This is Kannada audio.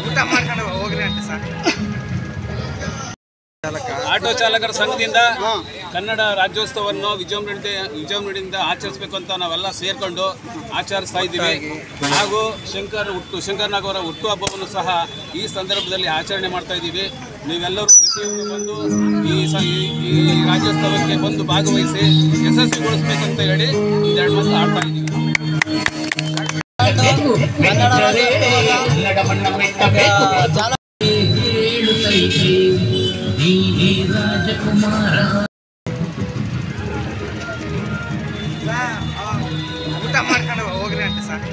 ಊಟ ಮಾಡ್ಕೊಂಡು ಹೋಗ್ರಿ ಅಂತ ಸರ್. ಆಟೋ ಚಾಲಕರ ಸಂಘದಿಂದ ಕನ್ನಡ ರಾಜ್ಯೋತ್ಸವವನ್ನು ವಿಜೃಂಭಣೆಯಿಂದ ಆಚರಿಸಬೇಕು ಅಂತ ನಾವೆಲ್ಲ ಸೇರ್ಕೊಂಡು ಆಚರಿಸ್ತಾ ಇದ್ದೀವಿ. ಹಾಗೂ ಶಂಕರ್ನಾಗ್ ಅವರ ಹುಟ್ಟುಹಬ್ಬವನ್ನು ಸಹ ಈ ಸಂದರ್ಭದಲ್ಲಿ ಆಚರಣೆ ಮಾಡ್ತಾ ಇದ್ದೀವಿ. ನೀವೆಲ್ಲರೂ ಪ್ರತಿಯೊಂದು ಬಂದು ಈ ರಾಜ್ಯೋತ್ಸವಕ್ಕೆ ಬಂದು ಭಾಗವಹಿಸಿ ಯಶಸ್ವಿಗೊಳಿಸಬೇಕಂತ ಹೇಳಿ ಎರಡು ಮಾತು ಆಡ್ತಾ ಇದ್ದೀವಿ. ಊಟ ಮಾಡ್ಕೊಂಡು ಹೋಗ್ರಿ ಅಂತ ಸರ್.